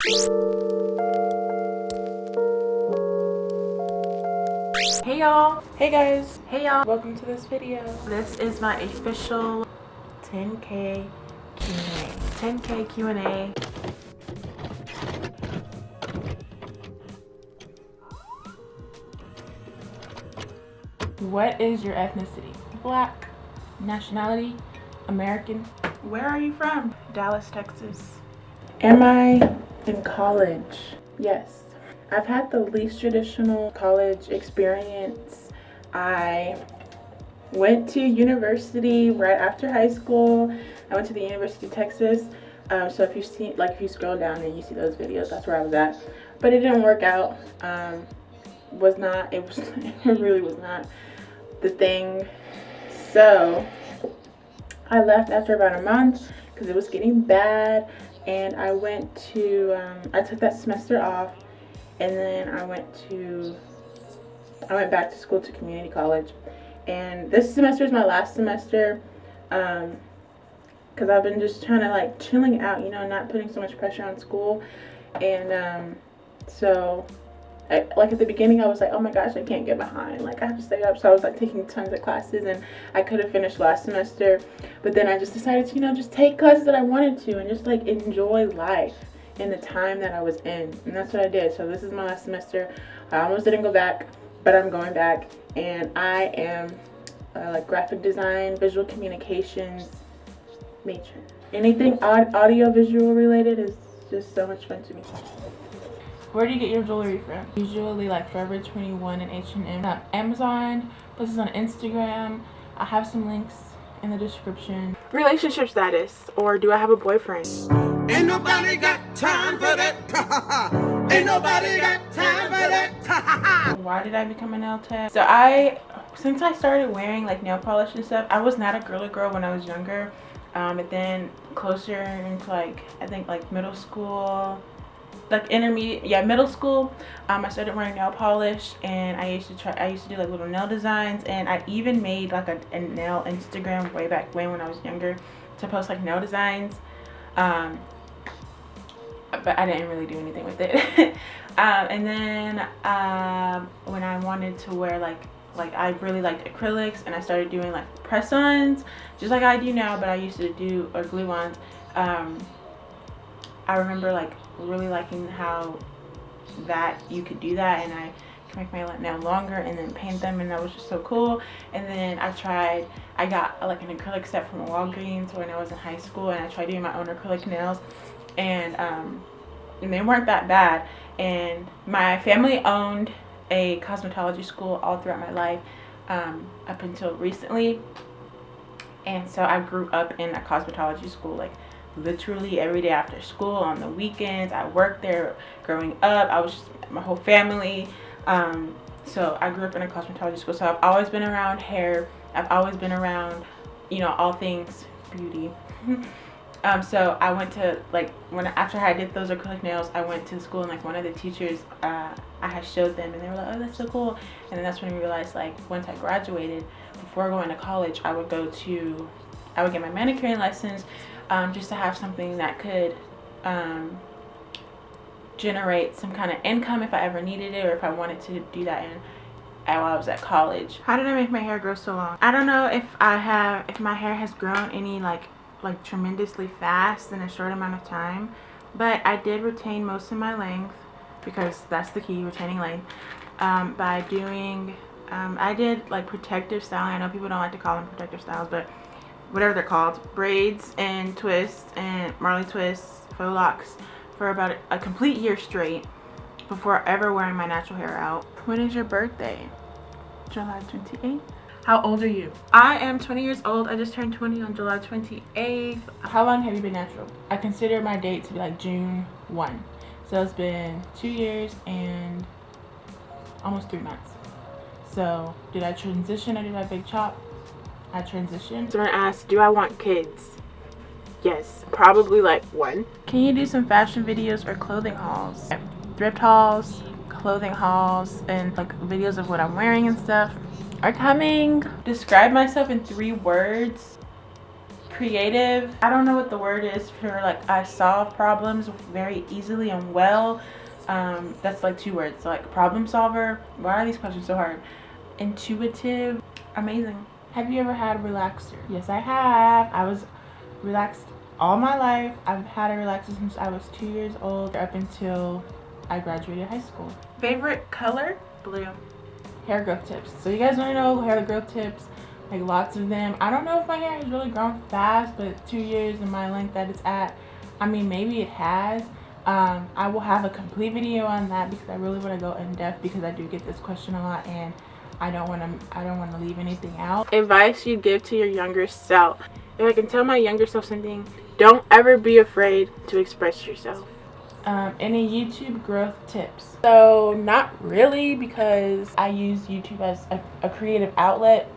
Hey y'all, hey guys, hey y'all, welcome to this video. This is my official 10K Q&A. 10K Q&A. What is your ethnicity? Black. Nationality? American. Where are you from? Dallas, Texas. Am I in college? Yes. I've had the least traditional college experience. I went to university right after high school. I went to the University of Texas. So if you see, like, if you scroll down and you see those videos, that's where I was at. But it didn't work out. It really was not the thing. So I left after about a month because it was getting bad, and I went I took that semester off, and then I went back to school, to community college. And this semester is my last semester, because I've been just trying to, like, chilling out, you know, not putting so much pressure on school. And so like at the beginning, I was like, oh my gosh, I can't get behind, like I have to stay up. So I was like taking tons of classes, and I could have finished last semester, but then I just decided to, you know, just take classes that I wanted to and just, like, enjoy life in the time that I was in. And that's what I did. So this is my last semester. I almost didn't go back, but I'm going back, and I am like graphic design, visual communications major. Anything audio visual related is just so much fun to me. Where do you get your jewelry from? Usually like Forever 21 and H&M. Amazon, places on Instagram. I have some links in the description. Relationship status, or do I have a boyfriend? Ain't nobody got time for that. Ain't nobody got time for that. Why did I become a nail tech? So since I started wearing like nail polish and stuff, I was not a girly girl when I was younger. But then closer into, like, I think like middle school, like middle school, I started wearing nail polish, and I used to do like little nail designs, and I even made like a nail Instagram way back when I was younger, to post like nail designs, but I didn't really do anything with it. And then when I wanted to wear like I really liked acrylics, and I started doing like press-ons, just like I do now, but I used to do glue-ons. I remember like really liking how that you could do that, and I can make my nail longer and then paint them, and that was just so cool. And then I got like an acrylic set from Walgreens when I was in high school, and I tried doing my own acrylic nails, and they weren't that bad. And my family owned a cosmetology school all throughout my life, up until recently, and so I grew up in a cosmetology school, like literally every day after school, on the weekends. I worked there. Growing up, I was just my whole family. So I grew up in a cosmetology school, so I've always been around hair. I've always been around, you know, all things beauty. So I went to, like, after I did those acrylic nails, I went to school, and like one of the teachers, I had showed them, and they were like, oh, that's so cool. And then that's when I realized, like, once I graduated, before going to college, I would get my manicuring license, just to have something that could generate some kind of income if I ever needed it, or if I wanted to do that while I was at college. How did I make my hair grow so long? I don't know if my hair has grown any like tremendously fast in a short amount of time, but I did retain most of my length, because that's the key, retaining length, by doing I did like protective styling. I know people don't like to call them protective styles, but whatever they're called, braids and twists and Marley twists, faux locks, for about a complete year straight before ever wearing my natural hair out. When is your birthday? July 28th. How old are you? I am 20 years old. I just turned 20 on July 28th. How long have you been natural? I consider my date to be like June 1. So it's been 2 years and almost 3 months. So did I transition, or did I big chop? I transitioned. Someone asked, do I want kids? Yes, probably like 1. Can you do some fashion videos or clothing hauls? Thrift hauls, clothing hauls, and like videos of what I'm wearing and stuff are coming. Describe myself in 3 words. creative. I don't know what the word is for, like, I solve problems very easily and well. That's like 2 words. So, like, problem solver. Why are these questions so hard? Intuitive. Amazing. Have you ever had a relaxer? Yes, I have. I was relaxed all my life. I've had a relaxer since I was 2 years old up until I graduated high school. Favorite color? Blue. Hair growth tips. So you guys want to know hair growth tips? Like, lots of them. I don't know if my hair has really grown fast, but 2 years and my length that it's at, I mean, maybe it has. I will have a complete video on that because I really want to go in depth, because I do get this question a lot and I don't want to leave anything out. Advice you'd give to your younger self. If I can tell my younger self something, don't ever be afraid to express yourself. Any YouTube growth tips? So not really, because I use YouTube as a creative outlet.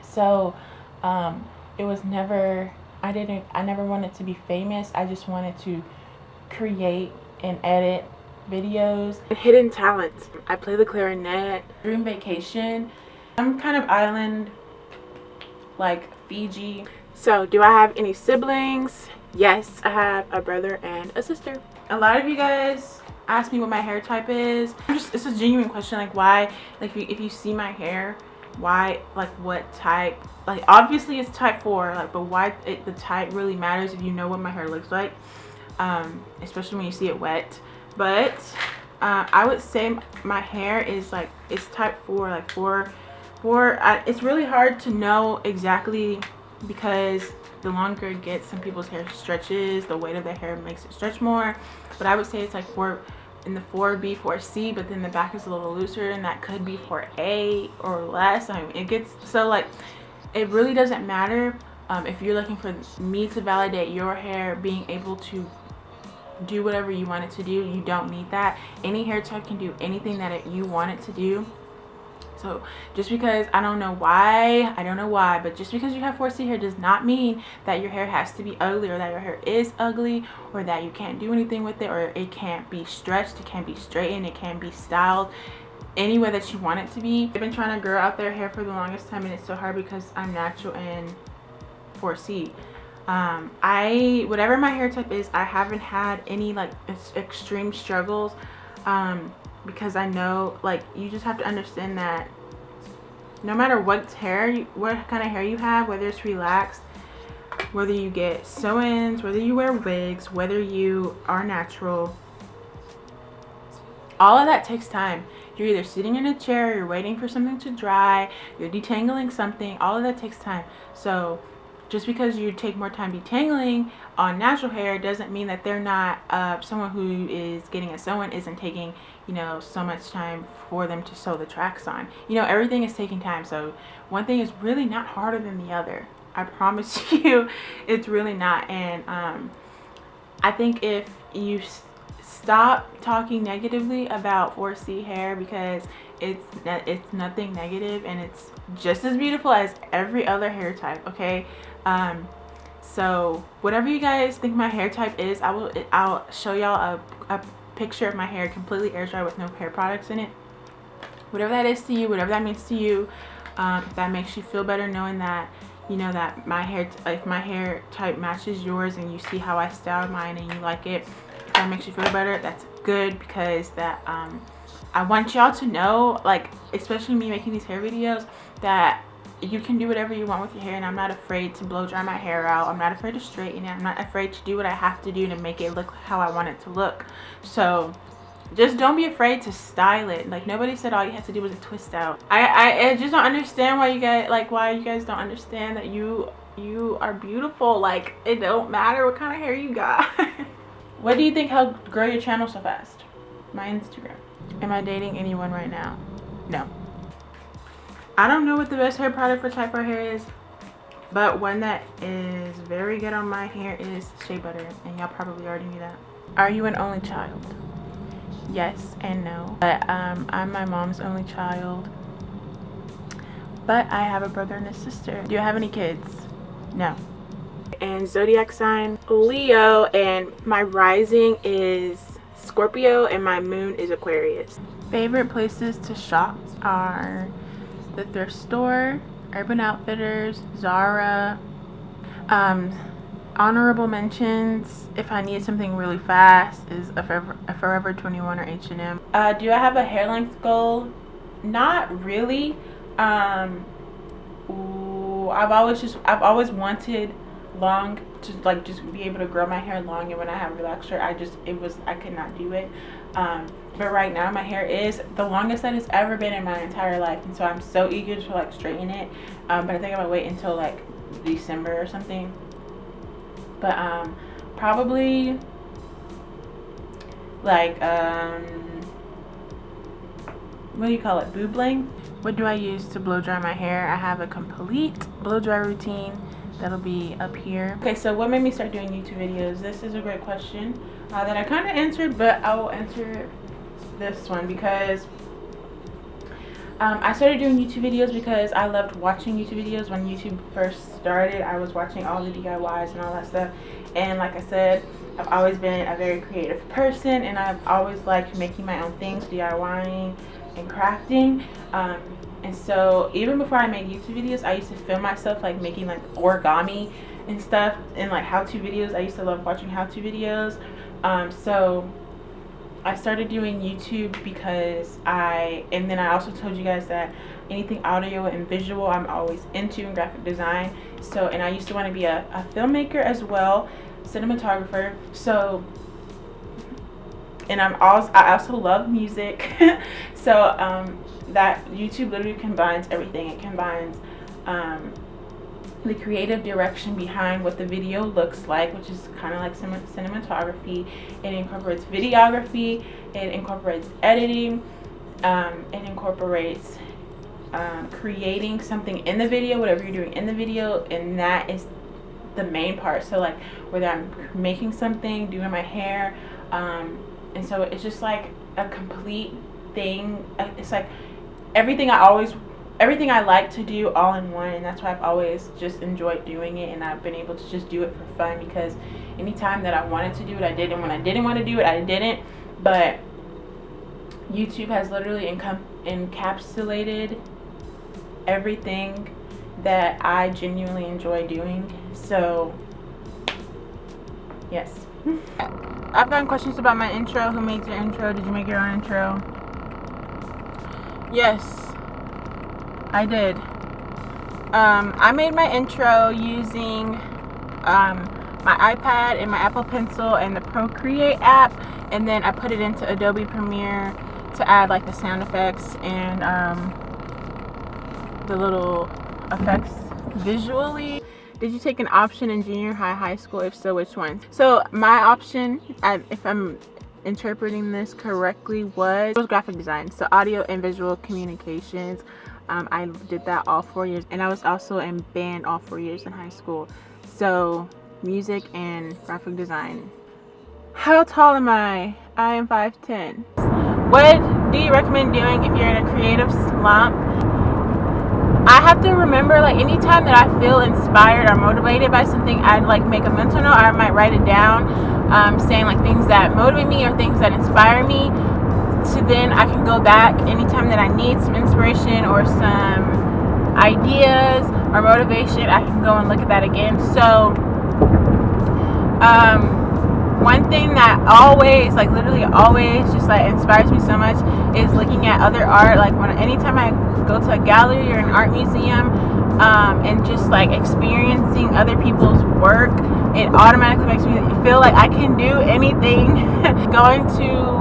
So it was never, I never wanted to be famous. I just wanted to create and edit videos. Hidden talents. I play the clarinet. Dream vacation. I'm kind of island, like Fiji. So do I have any siblings? Yes, I have a brother and a sister. A lot of you guys ask me what my hair type is. It's a genuine question, like why, like if you see my hair, why, like what type, like obviously it's type 4, like, but why the type really matters if you know what my hair looks like, especially when you see it wet. But I would say my hair is like, it's type 4, like 4. It's really hard to know exactly, because the longer it gets, some people's hair stretches, the weight of their hair makes it stretch more, but I would say it's like 4 in the 4B, 4C, but then the back is a little looser, and that could be 4A or less. I mean, it gets, so like, it really doesn't matter. If you're looking for me to validate your hair being able to do whatever you want it to do, you don't need that. Any hair type can do anything that you want it to do. So just because, I don't know why, but just because you have 4C hair does not mean that your hair has to be ugly, or that your hair is ugly, or that you can't do anything with it, or it can't be stretched, it can't be straightened, it can't be styled any way that you want it to be. I've been trying to grow out their hair for the longest time, and it's so hard because I'm natural and 4C. Whatever my hair type is, I haven't had any like extreme struggles, because I know, like, you just have to understand that no matter what kind of hair you have, whether it's relaxed, whether you get sew-ins, whether you wear wigs, whether you are natural, all of that takes time. You're either sitting in a chair, you're waiting for something to dry, you're detangling something, all of that takes time. So just because you take more time detangling on natural hair doesn't mean that they're not, someone who is getting a sew-in isn't taking, you know, so much time for them to sew the tracks on. You know, everything is taking time. So one thing is really not harder than the other. I promise you, it's really not. And I think if you stop talking negatively about 4C hair, because it's nothing negative, and it's just as beautiful as every other hair type, okay? So whatever you guys think my hair type is, I'll show y'all a picture of my hair completely air dry with no hair products in it. Whatever that is to you, whatever that means to you, if that makes you feel better knowing that, you know, that if my hair type matches yours and you see how I styled mine and you like it, if that makes you feel better, that's good, because that I want y'all to know, like, especially me making these hair videos, that you can do whatever you want with your hair, and I'm not afraid to blow dry my hair out. I'm not afraid to straighten it. I'm not afraid to do what I have to do to make it look how I want it to look. So just don't be afraid to style it. Like, nobody said all you had to do was a twist out. I just don't understand why you guys don't understand that you are beautiful. Like, it don't matter what kind of hair you got. What do you think helped grow your channel so fast? My Instagram. Am I dating anyone right now? No. I don't know what the best hair product for type 4 hair is, but one that is very good on my hair is shea butter, and y'all probably already knew that. Are you an only child? Yes and no. But I'm my mom's only child, but I have a brother and a sister. Do you have any kids? No. And zodiac sign Leo, and my rising is Scorpio, and my moon is Aquarius. Favorite places to shop are the thrift store, Urban Outfitters, Zara. Honorable mentions, if I need something really fast, is a Forever 21 or H&M. Do I have a hair length goal? Not really. I've always wanted long, to like just be able to grow my hair long, and when I have relaxed hair, I could not do it. But right now my hair is the longest that it's ever been in my entire life, and so I'm so eager to like straighten it. But I think I'm gonna wait until like December or something. But probably like what do you call it, boob length. What do I use to blow dry my hair? I have a complete blow dry routine that'll be up here. Okay, so what made me start doing YouTube videos? This is a great question that I kind of answered, but I will answer this one because I started doing YouTube videos because I loved watching YouTube videos. When YouTube first started, I was watching all the DIYs and all that stuff, and like I said, I've always been a very creative person, and I've always liked making my own things, DIYing and crafting. And so even before I made YouTube videos, I used to film myself like making like origami and stuff, and like how-to videos. I used to love watching how-to videos. So I started doing YouTube because and then I also told you guys that anything audio and visual I'm always into, in graphic design. So, and I used to want to be a filmmaker as well, cinematographer. So, and I also love music. So that YouTube literally combines everything. It combines the creative direction behind what the video looks like, which is kind of like cinematography. It incorporates videography, it incorporates editing, it incorporates creating something in the video, whatever you're doing in the video, and that is the main part. So like whether I'm making something, doing my hair, and so it's just like a complete thing. It's like everything I like to do all in one, and that's why I've always just enjoyed doing it, and I've been able to just do it for fun, because anytime that I wanted to do it, I did, and when I didn't want to do it, I didn't. But YouTube has literally encapsulated everything that I genuinely enjoy doing. So yes. I've gotten questions about my intro. Who made your intro? Did you make your own intro? Yes, I did. I made my intro using my iPad and my Apple Pencil and the Procreate app, and then I put it into Adobe Premiere to add like the sound effects and the little effects visually. Did you take an option in junior high school? If so, which one? So my option, if I'm interpreting this correctly, was graphic design, so audio and visual communications. I did that all 4 years, and I was also in band all 4 years in high school. So music and graphic design. How tall am I? I am 5'10". What do you recommend doing if you're in a creative slump? I have to remember, like, anytime that I feel inspired or motivated by something, I'd like make a mental note. I might write it down, saying like things that motivate me or things that inspire me. So then I can go back anytime that I need some inspiration or some ideas or motivation. I can go and look at that again. So one thing that always, like literally always, just like inspires me so much is looking at other art. Like anytime I go to a gallery or an art museum, and just like experiencing other people's work, it automatically makes me feel like I can do anything. Going to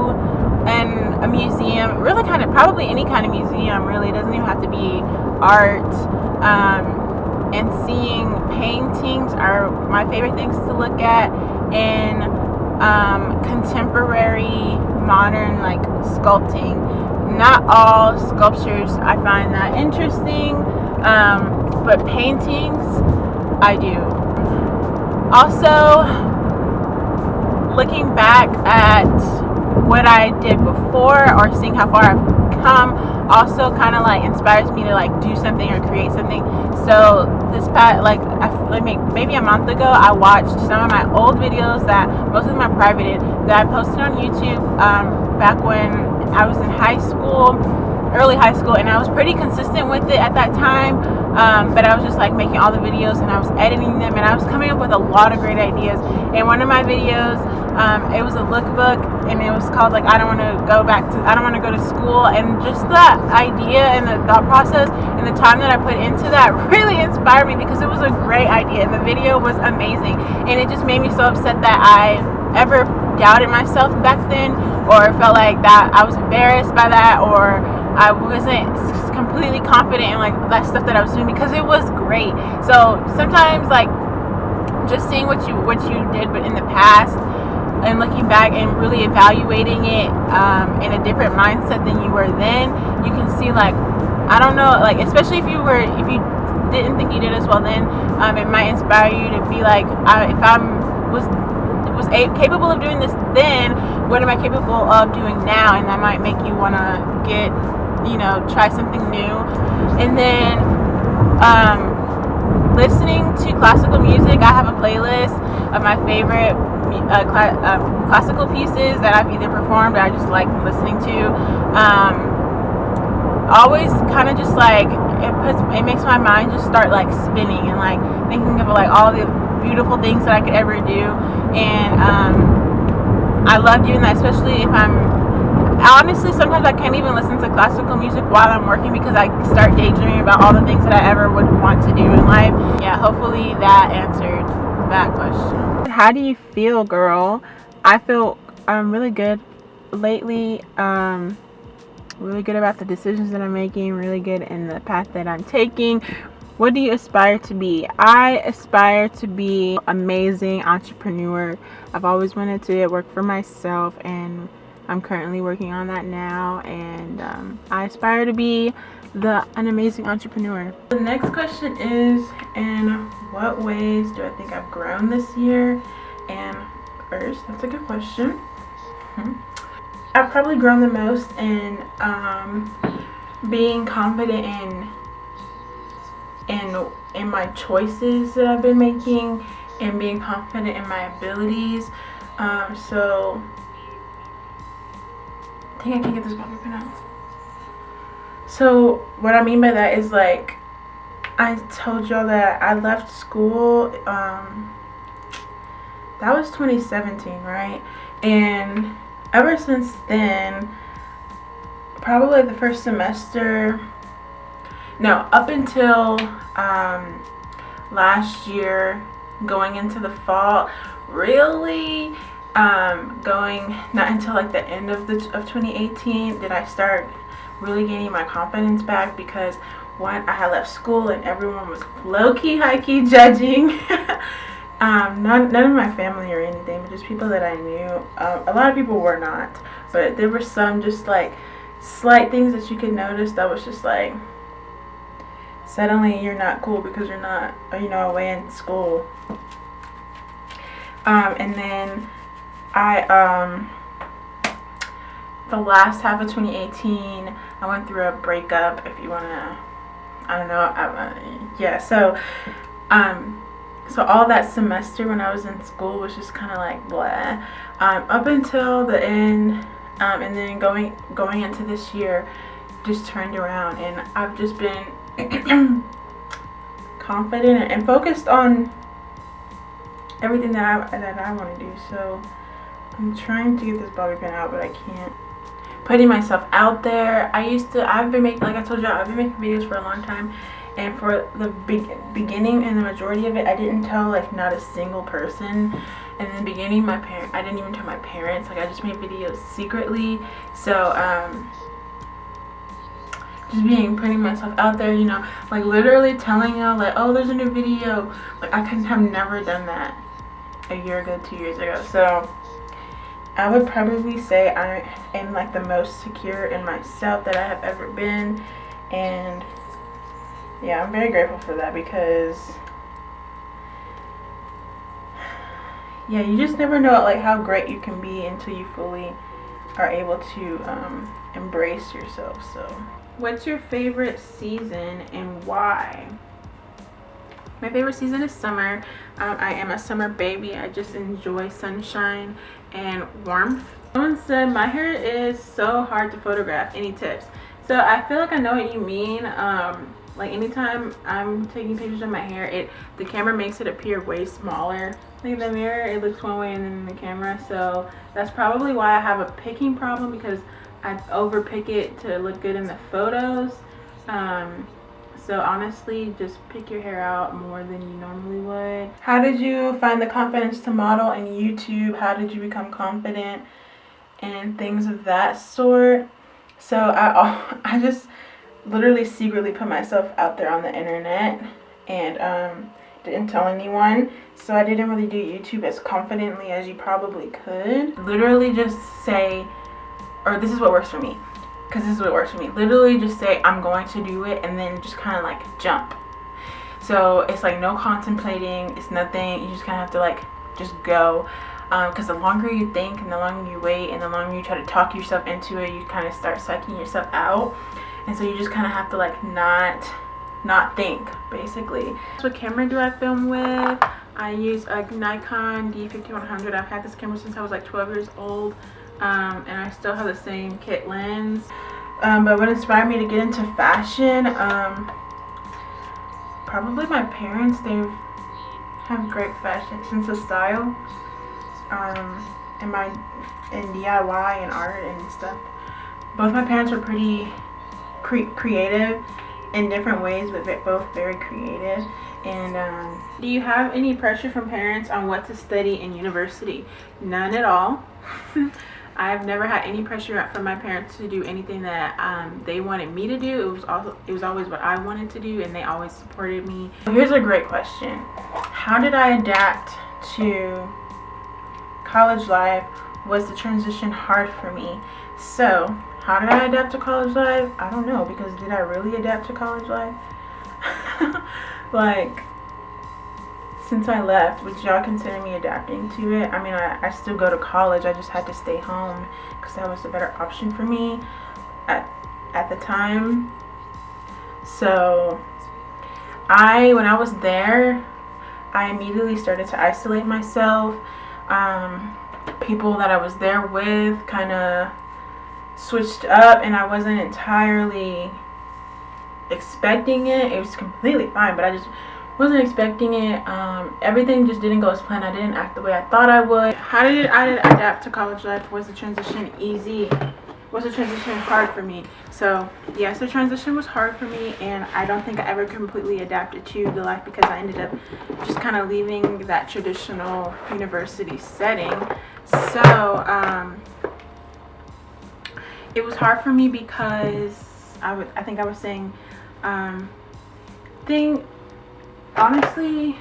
a museum, really kind of, probably any kind of museum, really, it doesn't even have to be art, and seeing paintings are my favorite things to look at, and contemporary modern like sculpting. Not all sculptures I find that interesting, but paintings I do. Also, looking back at what I did before or seeing how far I've come also kind of like inspires me to like do something or create something. So this past maybe a month ago, I watched some of my old videos that most of them are privated that I posted on YouTube back when I was in high school, early high school, and I was pretty consistent with it at that time. But I was just like making all the videos, and I was editing them, and I was coming up with a lot of great ideas. And one of my videos, it was a lookbook, and it was called like I don't want to go to school. And just the idea and the thought process and the time that I put into that really inspired me, because it was a great idea, and the video was amazing. And it just made me so upset that I ever doubted myself back then, or felt like that I was embarrassed by that, or I wasn't completely confident in like that stuff that I was doing, because it was great. So sometimes like just seeing what you did but in the past, and looking back and really evaluating it in a different mindset than you were then, you can see like, I don't know, like especially if you didn't think you did as well then, it might inspire you to be like, if I was capable of doing this then, what am I capable of doing now? And that might make you want to try something new. And then listening to classical music, I have a playlist of my favorite classical pieces that I've either performed or I just like listening to. Always kind of just like it makes my mind just start like spinning and like thinking of like all the beautiful things that I could ever do. And I love doing that, especially if honestly, sometimes I can't even listen to classical music while I'm working, because I start daydreaming about all the things that I ever would want to do in life. Yeah, hopefully that answered that question. How do you feel, girl? I feel really good lately. Really good about the decisions that I'm making, really good in the path that I'm taking. What do you aspire to be? I aspire to be an amazing entrepreneur. I've always wanted to work for myself, and I'm currently working on that now, and I aspire to be an amazing entrepreneur. The next question is, in what ways do I think I've grown this year? And first, that's a good question. I've probably grown the most in being confident in my choices that I've been making, and being confident in my abilities. So I think I can get this bobby pin out. So what I mean by that is, like, I told y'all that I left school, that was 2017, right? And ever since then, probably the first semester, no, up until last year, going into the fall, really going not until like the end of 2018 did I start really gaining my confidence back, because one, I had left school and everyone was low-key, high-key judging. None of my family or anything, but just people that I knew. A lot of people were not, but there were some just like slight things that you could notice that was just like, suddenly you're not cool because you're not, away in school. And then the last half of 2018, I went through a breakup, if you want to, I don't know, yeah, so all that semester when I was in school was just kind of like blah, up until the end, and then going into this year, just turned around, and I've just been confident and focused on everything that I want to do. So I'm trying to get this bobby pin out, but I can't. Putting myself out there. I've been making, like I told y'all, I've been making videos for a long time, and for the beginning and the majority of it, I didn't tell like not a single person. And in the beginning, I didn't even tell my parents. Like, I just made videos secretly. So just putting myself out there, like literally telling y'all like, oh, there's a new video. Like, I couldn't have never done that a year ago, 2 years ago. So I would probably say I am like the most secure in myself that I have ever been. And yeah, I'm very grateful for that, because yeah, you just never know like how great you can be until you fully are able to embrace yourself. So what's your favorite season and why? My favorite season is summer. I am a summer baby. I just enjoy sunshine and warmth. Someone said my hair is so hard to photograph. Any tips? So I feel like I know what you mean. Like anytime I'm taking pictures of my hair, the camera makes it appear way smaller. Like in the mirror, it looks one way, and then in the camera. So that's probably why I have a picking problem, because I over pick it to look good in the photos. So honestly, just pick your hair out more than you normally would. How did you find the confidence to model in YouTube? How did you become confident and things of that sort? So I just literally secretly put myself out there on the internet and didn't tell anyone. So I didn't really do YouTube as confidently as you probably could. Literally just say, or this is what works for me, because this is what works for me. Literally just say I'm going to do it, and then just kind of like jump. So it's like no contemplating, it's nothing. You just kind of have to like just go. Because the longer you think and the longer you wait and the longer you try to talk yourself into it, you kind of start sucking yourself out. And so you just kind of have to like not think, basically. So what camera do I film with? I use a Nikon D5100. I've had this camera since I was like 12 years old, and I still have the same kit lens. But what inspired me to get into fashion, probably my parents. They have great fashion sense of style. In DIY and art and stuff. Both my parents are pretty creative in different ways, but both very creative. And do you have any pressure from parents on what to study in university? None at all. I've never had any pressure from my parents to do anything that they wanted me to do. It was always what I wanted to do, and they always supported me. Here's a great question. How did I adapt to college life? Was the transition hard for me? So how did I adapt to college life? I don't know, because did I really adapt to college life? Like, since I left, would y'all consider me adapting to it? I mean, I still go to college. I just had to stay home because that was a better option for me at the time. So when I was there, I immediately started to isolate myself. People that I was there with kind of switched up, and I wasn't entirely expecting it. It was completely fine, but I just wasn't expecting it. Everything just didn't go as planned. I didn't act the way I thought I would. How did I adapt to college life? Was the transition easy? Was the transition hard for me? So yes, the transition was hard for me, and I don't think I ever completely adapted to the life, because I ended up just kind of leaving that traditional university setting. So it was hard for me because I think I was saying honestly,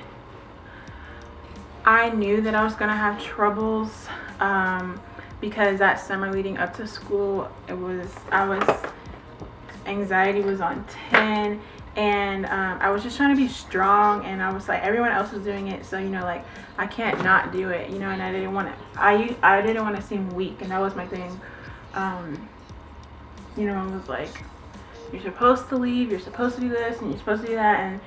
I knew that I was gonna have troubles because that summer leading up to school, anxiety was on 10, and I was just trying to be strong, and I was like, everyone else was doing it, so like I can't not do it, and I didn't want to seem weak, and that was my thing. I was like, you're supposed to leave, you're supposed to do this, and you're supposed to do that,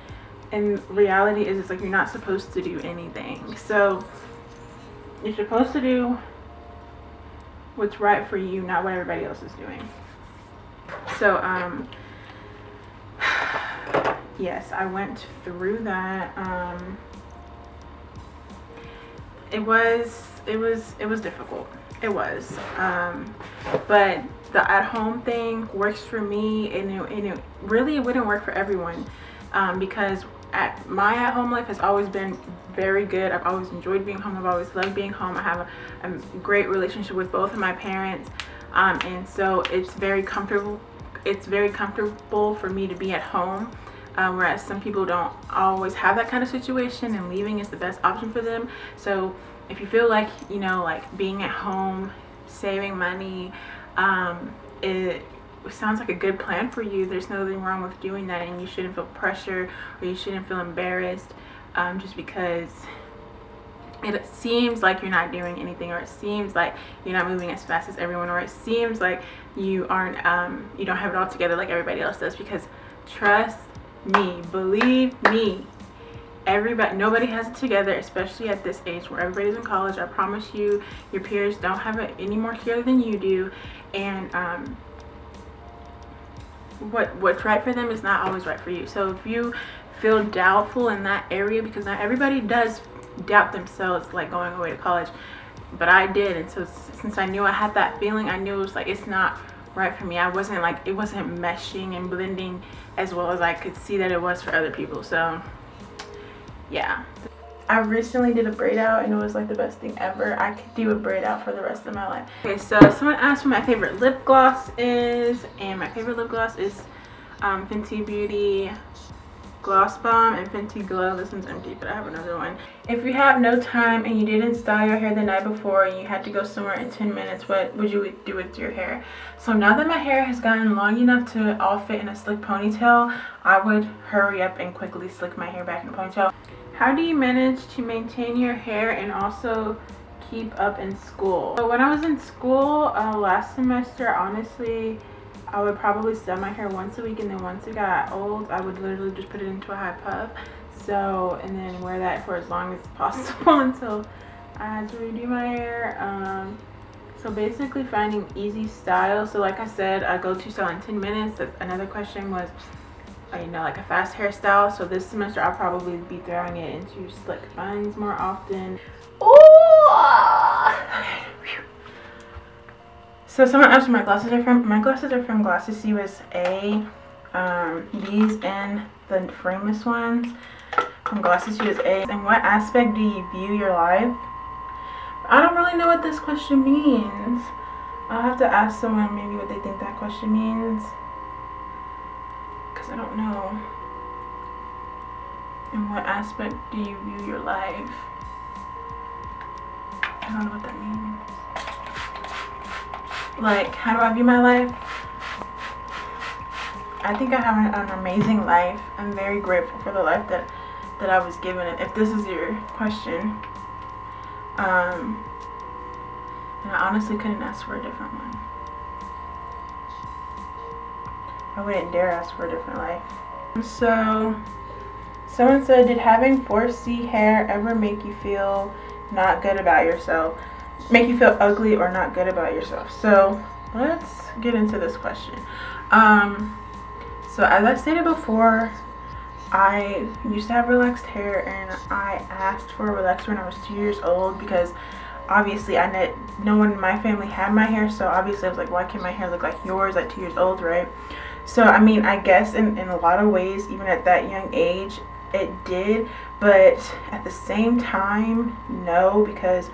and reality is, it's like you're not supposed to do anything. So you're supposed to do what's right for you, not what everybody else is doing. So yes, I went through that. It was difficult. It was, but the at-home thing works for me, and it really wouldn't work for everyone, because my at-home life has always been very good. I've always enjoyed being home. I've always loved being home. I have a great relationship with both of my parents, and so it's very comfortable. It's very comfortable for me to be at home, whereas some people don't always have that kind of situation, and leaving is the best option for them. So if you feel like like being at home, saving money, it sounds like a good plan for you. There's nothing wrong with doing that, and you shouldn't feel pressure, or you shouldn't feel embarrassed just because it seems like you're not doing anything, or it seems like you're not moving as fast as everyone, or it seems like you aren't you don't have it all together like everybody else does. Because trust me, believe me, nobody has it together, especially at this age where everybody's in college. I promise you, your peers don't have it any more together than you do. And what's right for them is not always right for you. So if you feel doubtful in that area, because not everybody does doubt themselves like going away to college, but I did, and so since I knew I had that feeling, I knew it was like it's not right for me. I wasn't like, it wasn't meshing and blending as well as I could see that it was for other people. So yeah, I recently did a braid out and it was like the best thing ever. I could do a braid out for the rest of my life. Okay, so someone asked what my favorite lip gloss is, and my favorite lip gloss is Fenty Beauty Gloss Bomb and Fenty Glow. This one's empty, but I have another one. If you have no time and you didn't style your hair the night before and you had to go somewhere in 10 minutes, what would you do with your hair? So now that my hair has gotten long enough to all fit in a slick ponytail, I would hurry up and quickly slick my hair back in a ponytail. How do you manage to maintain your hair and also keep up in school? So when I was in school last semester, honestly, I would probably style my hair once a week, and then once it got old, I would literally just put it into a high puff. So, and then wear that for as long as possible until I had to redo my hair. So basically finding easy style. So like I said, I go to style in 10 minutes. Another question was, you know, like a fast hairstyle. So this semester I'll probably be throwing it into slick buns more often. So someone asked where my glasses are from. My glasses are from Glasses USA. These and the frameless ones from Glasses USA. In what aspect do you view your life? I don't really know what this question means. I'll have to ask someone maybe what they think that question means, because I don't know. In what aspect do you view your life? I don't know what that means. Like, how do I view my life? I think I have an amazing life. I'm very grateful for the life that I was given. If this is your question, and I honestly couldn't ask for a different one. I wouldn't dare ask for a different life. So, someone said, did having 4C hair ever make you feel not good about yourself? Make you feel ugly or not good about yourself? So let's get into this question. So as I stated before, I used to have relaxed hair, and I asked for a relaxer when I was 2 years old because obviously no one in my family had my hair, so obviously I was like, why can't my hair look like yours at 2 years old, right? So I mean, I guess in a lot of ways, even at that young age, it did, but at the same time, no, because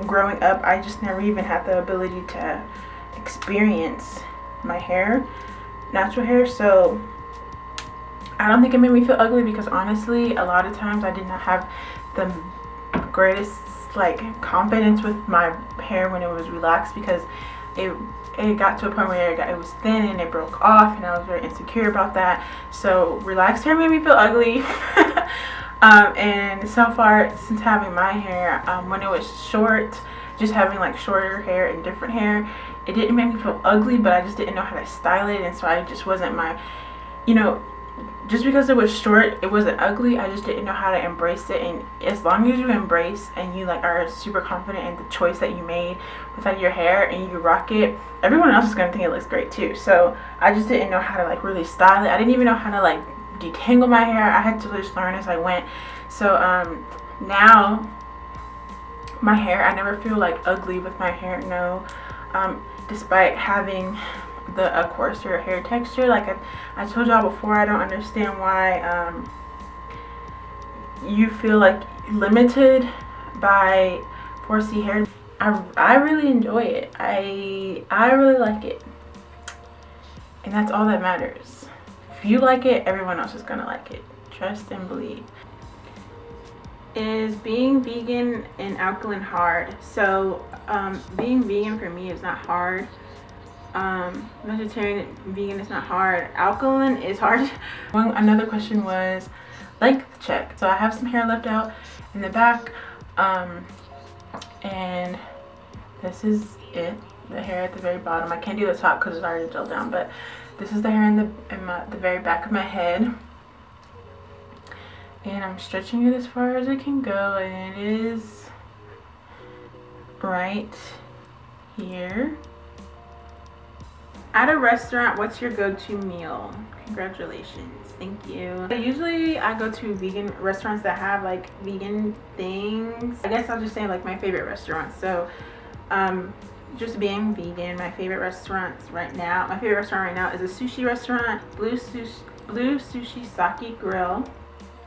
growing up, I just never even had the ability to experience my hair, natural hair. So I don't think it made me feel ugly, because honestly, a lot of times I did not have the greatest like confidence with my hair when it was relaxed, because it got to a point where it was thin and it broke off, and I was very insecure about that. So relaxed hair made me feel ugly. And so far, since having my hair, when it was short, just having like shorter hair and different hair, it didn't make me feel ugly, but I just didn't know how to style it, and so I just wasn't my, you know, just because it was short, it wasn't ugly. I just didn't know how to embrace it. And as long as you embrace and you like are super confident in the choice that you made with like your hair, and you rock it, everyone else is gonna think it looks great too. So I just didn't know how to like really style it. I didn't even know how to like detangle my hair. I had to just learn as I went. So now my hair, I never feel like ugly with my hair, no. Despite having a coarser hair texture, like I told y'all before, I don't understand why you feel like limited by 4C hair. I really enjoy it. I really like it, and that's all that matters. If you like it, everyone else is gonna like it. Trust and believe. Is being vegan and alkaline hard? So being vegan for me is not hard. Vegetarian, vegan is not hard. Alkaline is hard. Another question was length check. So I have some hair left out in the back, and this is it, the hair at the very bottom. I can't do the top because it's already gelled down, but this is the hair in the very back of my head, and I'm stretching it as far as it can go, and it is right here. At a restaurant, what's your go-to meal? Congratulations. Thank you. Usually I go to vegan restaurants that have like vegan things. I guess I'll just say like my favorite restaurants. So just being vegan, my favorite restaurant right now is a sushi restaurant, Blue Sushi Sake Grill.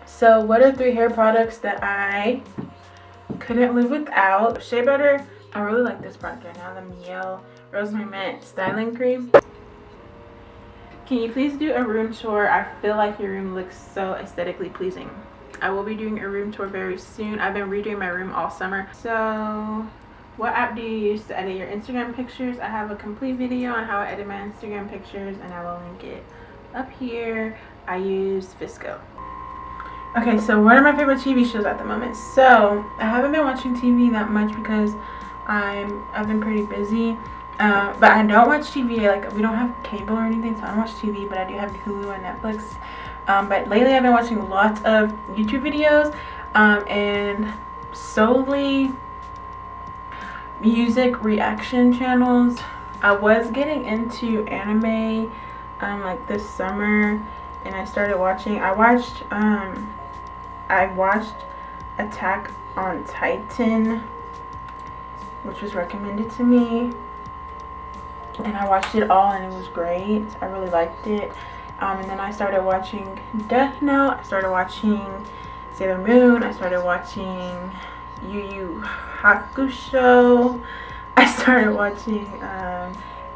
So what are 3 hair products that I couldn't live without? Shea butter. I really like this product right now, the Miel Rosemary Mint Styling Cream. Can you please do a room tour? I feel like your room looks so aesthetically pleasing. I will be doing a room tour very soon. I've been redoing my room all summer. So what app do you use to edit your Instagram pictures? I have a complete video on how I edit my Instagram pictures and I will link it up here. I use Visco. Okay, so what are my favorite TV shows at the moment? So I haven't been watching TV that much because I've been pretty busy. But I don't watch TV, like we don't have cable or anything, so I don't watch TV, but I do have Hulu and Netflix. But lately I've been watching lots of YouTube videos and solely music reaction channels. I was getting into anime like this summer, and I started watching, I watched Attack on Titan, which was recommended to me, and I watched it all and it was great. I really liked it. And then I started watching Death Note, I started watching Sailor Moon, I started watching Yu Yu Hakusho, I started watching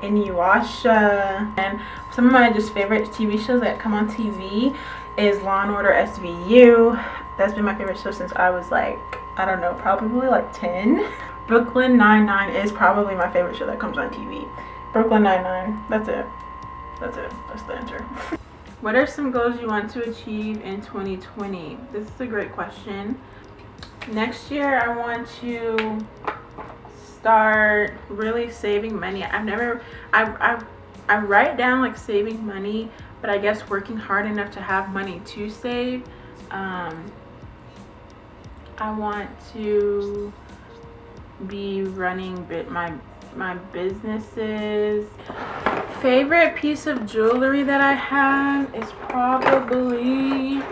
Inuyasha, and some of my just favorite TV shows that come on TV is Law and Order SVU. That's been my favorite show since I was like, I don't know, probably like 10. Brooklyn Nine-Nine is probably my favorite show that comes on TV. Brooklyn Nine-Nine. That's it. That's the answer. What are some goals you want to achieve in 2020? This is a great question. Next year, I want to start really saving money. I write down like saving money, but I guess working hard enough to have money to save. I want to be running my businesses. Favorite piece of jewelry that I have is probably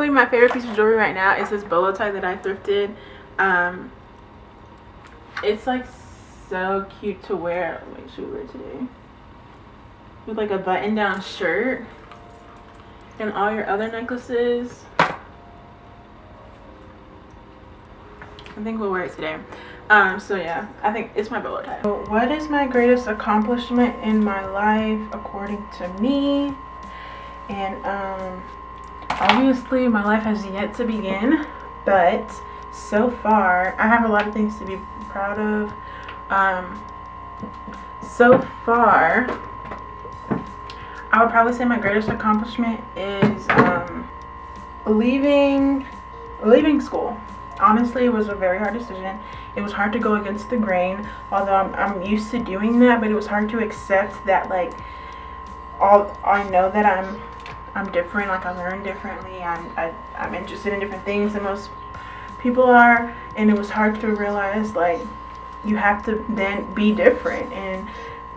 my favorite piece of jewelry right now is this bolo tie that I thrifted. It's like so cute to wear. Wait, should we wear it today? With like a button down shirt and all your other necklaces. I think we'll wear it today. So yeah, I think it's my bolo tie. So what is my greatest accomplishment in my life according to me? And obviously my life has yet to begin, but so far I have a lot of things to be proud of. So far I would probably say my greatest accomplishment is leaving school. Honestly, it was a very hard decision. It was hard to go against the grain, although I'm used to doing that, but it was hard to accept that like I know that I'm different, like I learn differently, I'm interested in different things than most people are, and it was hard to realize like you have to then be different and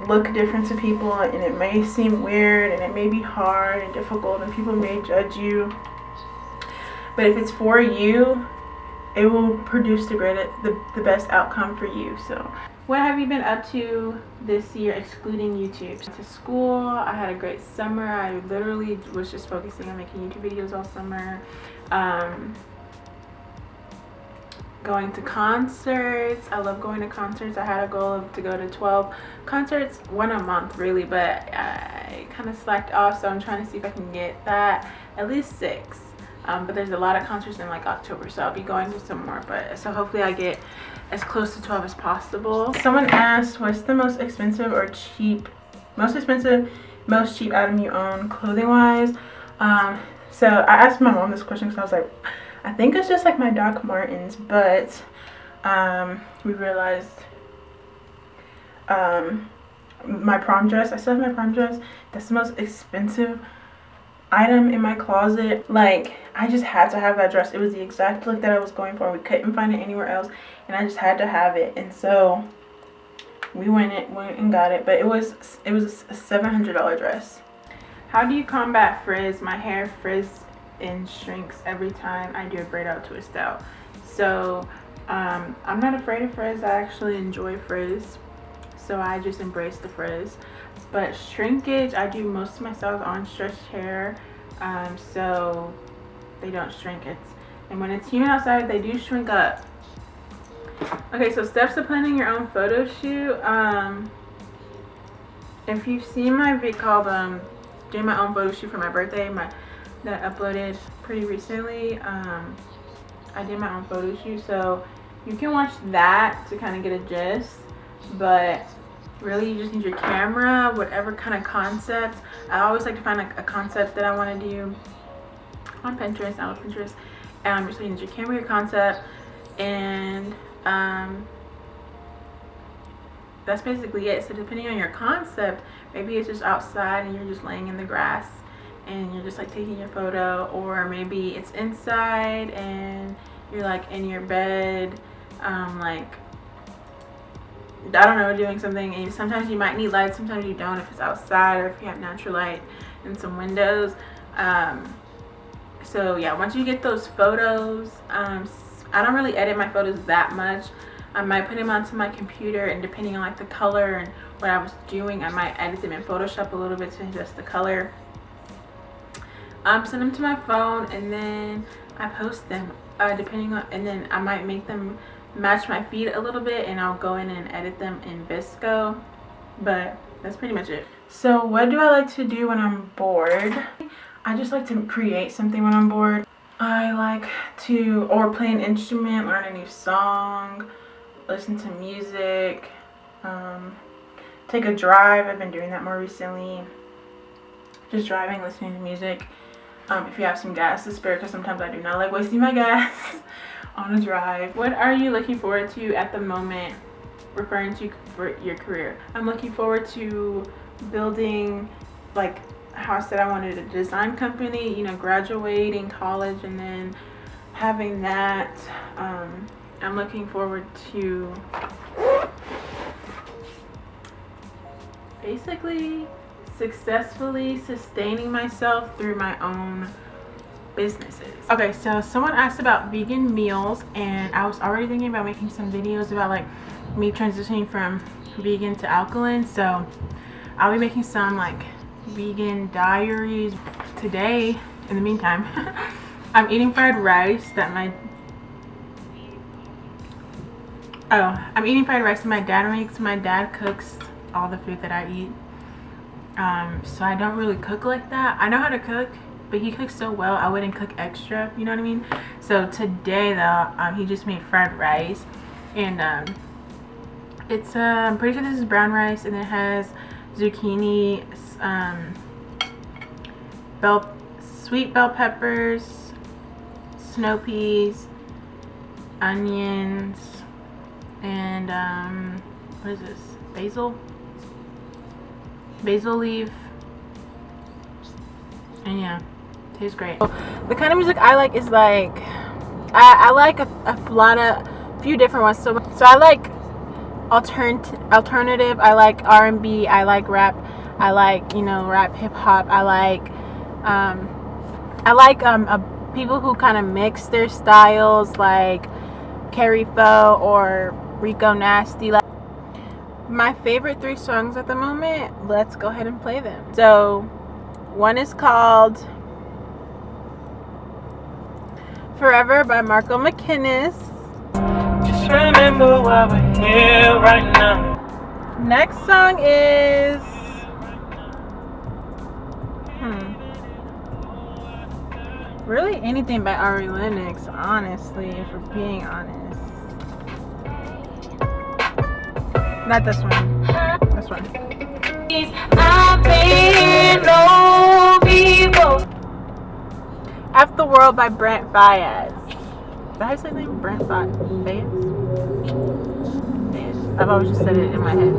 look different to people, and it may seem weird and it may be hard and difficult and people may judge you, but if it's for you, it will produce the best outcome for you. So what have you been up to this year excluding YouTube? To school, I had a great summer. I literally was just focusing on making YouTube videos all summer. Going to concerts. I love going to concerts. I had a goal to go to 12 concerts, one a month really, but I kind of slacked off, so I'm trying to see if I can get that at least 6. But there's a lot of concerts in like October, so I'll be going to some more, but so hopefully I get as close to 12 as possible. Someone asked, what's the most expensive, most cheap item you own clothing wise? So I asked my mom this question because I was like, I think it's just like my Doc Martens, but we realized my prom dress, I still have my prom dress, that's the most expensive item in my closet. Like, I just had to have that dress. It was the exact look that I was going for. We couldn't find it anywhere else, and I just had to have it. And so we went and got it, but it was a $700 dress. How do you combat frizz? My hair frizz and shrinks every time I do a braid out twist out. So I'm not afraid of frizz. I actually enjoy frizz, so I just embrace the frizz. But shrinkage, I do most of my styles on stretched hair, so they don't shrink. And when it's humid outside, they do shrink up. Okay, so steps to planning your own photo shoot. If you've seen my video called doing my own photo shoot for my birthday, that I uploaded pretty recently, I did my own photo shoot, so you can watch that to kind of get a gist. But really, you just need your camera, whatever kind of concept. I always like to find a concept that I want to do on Pinterest. I love Pinterest. Just need your camera, your concept, and that's basically it. So depending on your concept, maybe it's just outside and you're just laying in the grass and you're just like taking your photo, or maybe it's inside and you're like in your bed, like, I don't know, doing something. And sometimes you might need light, sometimes you don't, if it's outside or if you have natural light and some windows. So yeah, once you get those photos, I don't really edit my photos that much. I might put them onto my computer, and depending on like the color and what I was doing, I might edit them in Photoshop a little bit to adjust the color. Send them to my phone, and then I post them depending on, and then I might make them match my feed a little bit, and I'll go in and edit them in Visco. But that's pretty much it. So what do I like to do when I'm bored? I just like to create something when I'm bored. I like to play an instrument, learn a new song, listen to music, take a drive. I've been doing that more recently. Just driving, listening to music. If you have some gas to spare, because sometimes I do not like wasting my gas on a drive. What are you looking forward to at the moment, referring to for your career? I'm looking forward to building, like how I said, I wanted a design company, you know, graduating college and then having that. I'm looking forward to basically successfully sustaining myself through my own businesses. Okay, so someone asked about vegan meals, and I was already thinking about making some videos about like me transitioning from vegan to alkaline. So I'll be making some like vegan diaries today. In the meantime, I'm eating fried rice that I'm eating fried rice that my dad makes. My dad cooks all the food that I eat. So I don't really cook like that. I know how to cook, but he cooks so well, I wouldn't cook extra, you know what I mean? So today though, he just made fried rice, and it's I'm pretty sure this is brown rice, and it has zucchini, sweet bell peppers, snow peas, onions, and what is this? Basil leaf, and yeah, tastes great. The kind of music I like is like I like a few different ones. So I like alternative. I like R&B. I like rap. I like, you know, rap, hip hop. I like people who kind of mix their styles, like Carrie Foe or Rico Nasty. Like, my favorite 3 songs at the moment, let's go ahead and play them. So one is called Forever by Marco McKinnis. Just remember why we're here right now. Next song is really anything by Ari Lennox, honestly, if we're being honest. Not this one. This one. F the World by Brent Faiyaz. Is that how you say his name? Brent Faiyaz? I've always just said it in my head.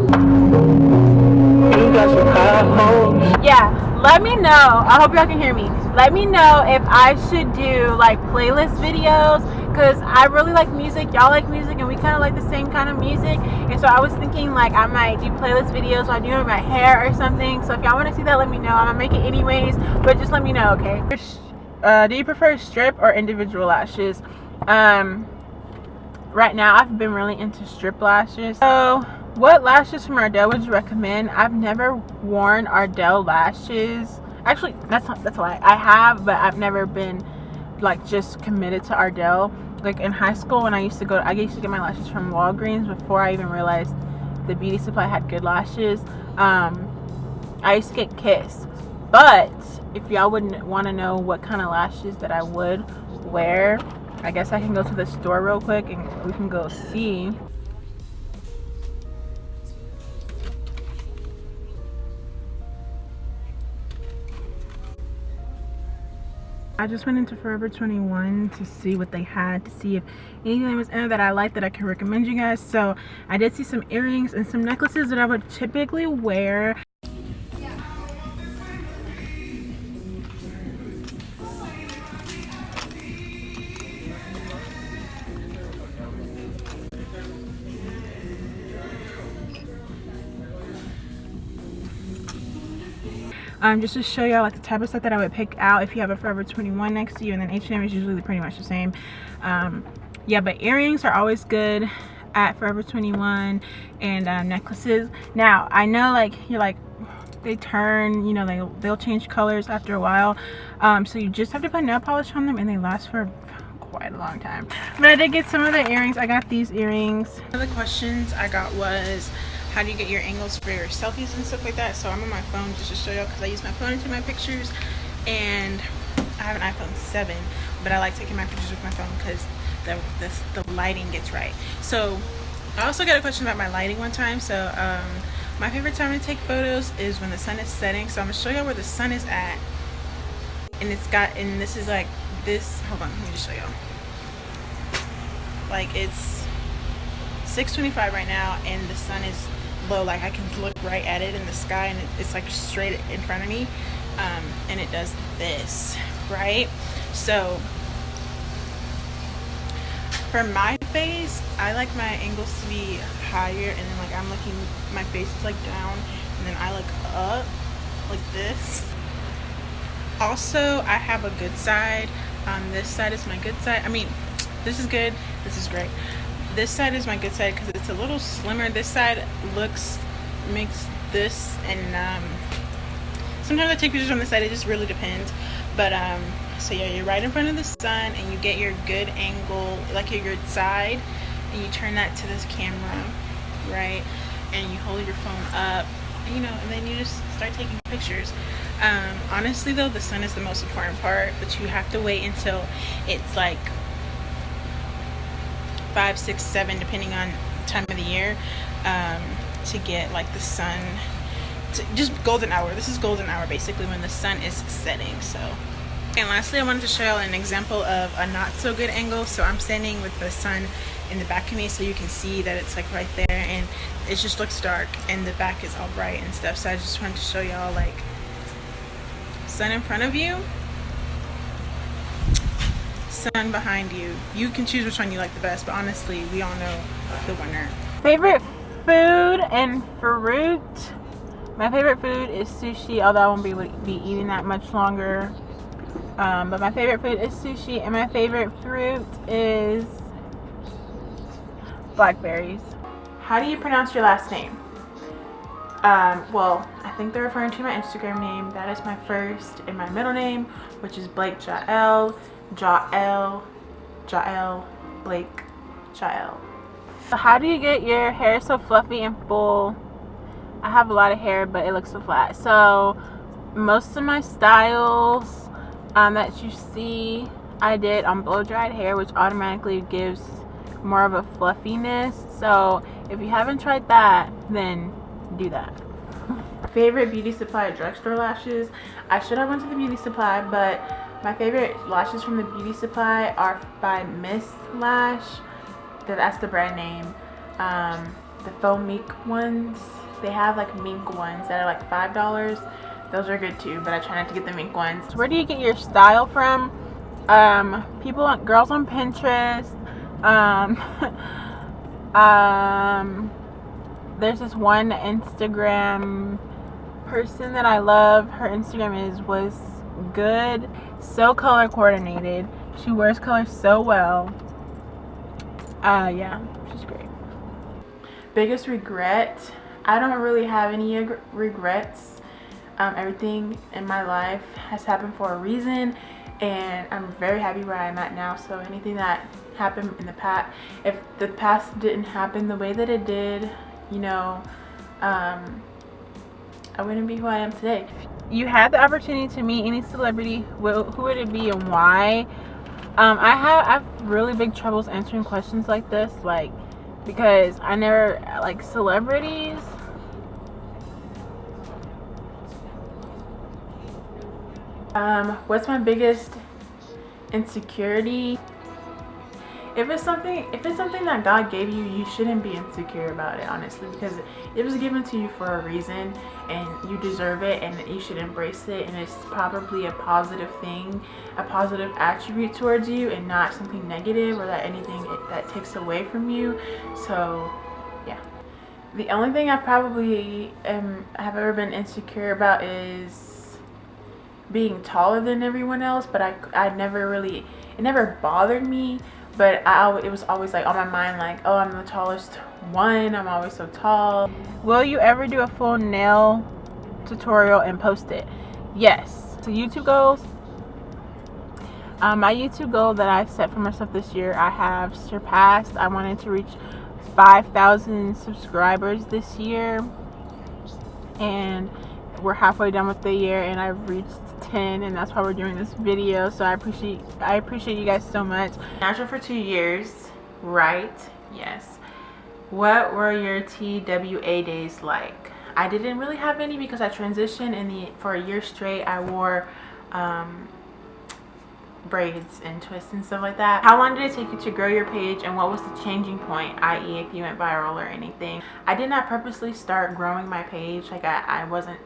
Yeah, let me know. I hope y'all can hear me. Let me know if I should do like playlist videos because I really like music, y'all like music, and we kind of like the same kind of music. And so I was thinking like I might do playlist videos while doing my hair or something. So if y'all want to see that, let me know. I'm gonna make it anyways, but just let me know, okay? Do you prefer strip or individual lashes? Right now I've been really into strip lashes. So what lashes from Ardell would you recommend? I've never worn Ardell lashes. Actually, that's why I have, but I've never been like just committed to Ardell. Like in high school when I used to get my lashes from Walgreens before I even realized the beauty supply had good lashes. I used to get Kiss. But if y'all wouldn't want to know what kind of lashes that I would wear, I guess I can go to the store real quick and we can go see. I just went into Forever 21 to see what they had, to see if anything was in there that I liked that I can recommend you guys. So I did see some earrings and some necklaces that I would typically wear. Just to show y'all like the type of stuff that I would pick out if you have a Forever 21 next to you, and then H&M is usually pretty much the same. Yeah, but earrings are always good at Forever 21, and necklaces. Now I know like you're like they turn, you know, they'll change colors after a while, so you just have to put nail polish on them and they last for quite a long time. But I did get some of the earrings. I got these earrings. One of the questions I got was, how do you get your angles for your selfies and stuff like that? So I'm on my phone just to show y'all, because I use my phone to take my pictures, and I have an iPhone 7, but I like taking my pictures with my phone because the lighting gets right. So I also got a question about my lighting one time. So my favorite time to take photos is when the sun is setting. So I'm gonna show y'all where the sun is at, and this is like this. Hold on, let me just show y'all. Like it's 6:25 right now, and the sun is low. Like I can look right at it in the sky, and it's like straight in front of me, and it does this, right? So for my face, I like my angles to be higher, and then like I'm looking, my face is like down, and then I look up like this. Also, I have a good side. This side is my good side. I mean, this is good, this is great. This side is my good side because it's a little slimmer. This side makes this, and sometimes I take pictures from this side. It just really depends. But so yeah, you're right in front of the sun, and you get your good angle, like your good side, and you turn that to this camera, right? And you hold your phone up, you know, and then you just start taking pictures. Honestly though, the sun is the most important part, but you have to wait until it's like 5, 6, 7, depending on time of the year, to get like the sun just golden hour. This is golden hour basically, when the sun is setting. So, and lastly, I wanted to show you an example of a not so good angle. So I'm standing with the sun in the back of me, so you can see that it's like right there, and it just looks dark, and the back is all bright and stuff. So I just wanted to show y'all like sun in front of you, sun behind you. You can choose which one you like the best, but honestly, we all know the winner. Favorite food and fruit. My favorite food is sushi, although I won't be eating that much longer. But my favorite food is sushi, and my favorite fruit is blackberries. How do you pronounce your last name? Well, I think they're referring to my Instagram name. That is my first and my middle name, which is Blake Jael, Blake Jael. So how do you get your hair so fluffy and full? I have a lot of hair, but it looks so flat. So most of my styles that you see, I did on blow dried hair, which automatically gives more of a fluffiness. So if you haven't tried that, then do that. Favorite beauty supply drugstore lashes. I should have went to the beauty supply, but my favorite lashes from the beauty supply are by Miss Lash. That's the brand name. The faux mink ones, they have like mink ones that are like $5. Those are good too, but I try not to get the mink ones. Where do you get your style from? girls on Pinterest. There's this one Instagram person that I love. Her Instagram was good, so color coordinated. She wears color so well. Yeah, she's great. Biggest regret? I don't really have any regrets. Everything in my life has happened for a reason, and I'm very happy where I'm at now. So anything that happened in the past, if the past didn't happen the way that it did, you know, I wouldn't be who I am today. You had the opportunity to meet any celebrity, who would it be and why? I have really big troubles answering questions like this, like, because I never, like, celebrities. What's my biggest insecurity? If it's something that God gave you, you shouldn't be insecure about it, honestly, because it was given to you for a reason, and you deserve it, and you should embrace it, and it's probably a positive thing, a positive attribute towards you, and not something negative or that anything that takes away from you. So yeah, the only thing I probably have ever been insecure about is being taller than everyone else, but I never really, it never bothered me. But it was always like on my mind, like, oh, I'm the tallest one, I'm always so tall. Will you ever do a full nail tutorial and post it? Yes. So YouTube goals. My YouTube goal that I set for myself this year, I have surpassed. I wanted to reach 5,000 subscribers this year, and we're halfway done with the year, and I've reached 10, and that's why we're doing this video. So I appreciate you guys so much. Natural for 2 years, right? Yes. What were your TWA days like? I didn't really have any because I transitioned for a year straight. I wore braids and twists and stuff like that. How long did it take you to grow your page, and what was the changing point, i.e. if you went viral or anything? I did not purposely start growing my page. Like I wasn't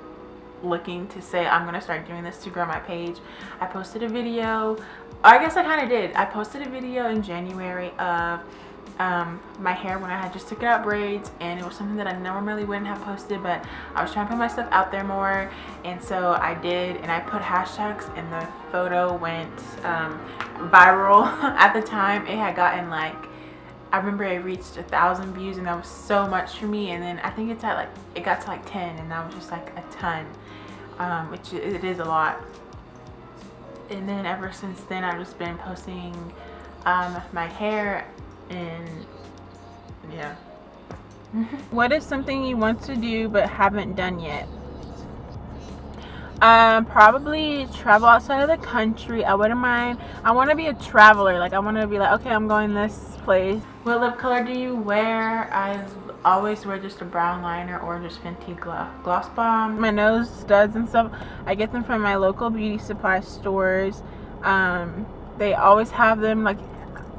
looking to say I'm gonna start doing this to grow my page. I posted a video, I guess I kind of did. I posted a video in January of my hair when I had just took it out braids, and it was something that I normally wouldn't have posted, but I was trying to put my stuff out there more, and so I did, and I put hashtags, and the photo went viral. At the time it had gotten, like, I remember it reached 1,000 views, and that was so much for me. And then I think it got to like 10, and that was just like a ton, which it is a lot. And then ever since then I've just been posting my hair, and yeah. What is something you want to do but haven't done yet? Probably travel outside of the country. I wouldn't mind. I want to be a traveler. Like, I want to be like, okay, I'm going this place. What lip color do you wear? I always wear just a brown liner or just Fenty Gloss Bomb. My nose studs and stuff, I get them from my local beauty supply stores. They always have them. Like,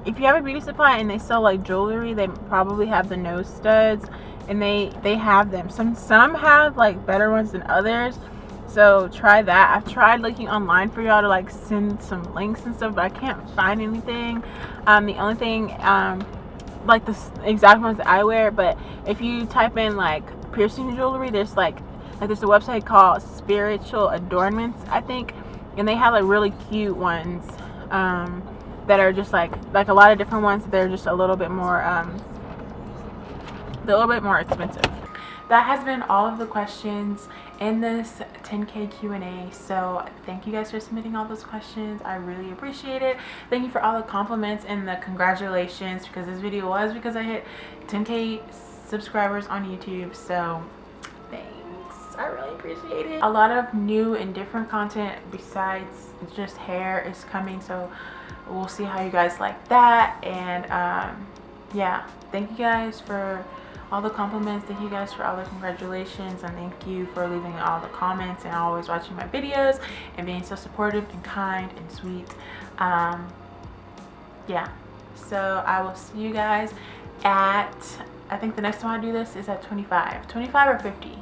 if you have a beauty supply and they sell like jewelry, they probably have the nose studs, and they have them. Some have like better ones than others. So try that. I've tried looking online for y'all to like send some links and stuff, but I can't find anything. The only thing, like the exact ones that I wear, but if you type in like piercing jewelry, there's there's a website called Spiritual Adornments, I think, and they have like really cute ones that are just like a lot of different ones. They're just a little bit more expensive. That has been all of the questions in this 10K Q&A. So thank you guys for submitting all those questions. I really appreciate it. Thank you for all the compliments and the congratulations, because this video was because I hit 10K subscribers on YouTube. So thanks, I really appreciate it. A lot of new and different content besides just hair is coming, so we'll see how you guys like that. And yeah, thank you guys for all the compliments. Thank you guys for all the congratulations, and thank you for leaving all the comments and always watching my videos and being so supportive and kind and sweet. Yeah, so I will see you guys at, I think the next time I do this is at 25 or 50,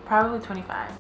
probably 25.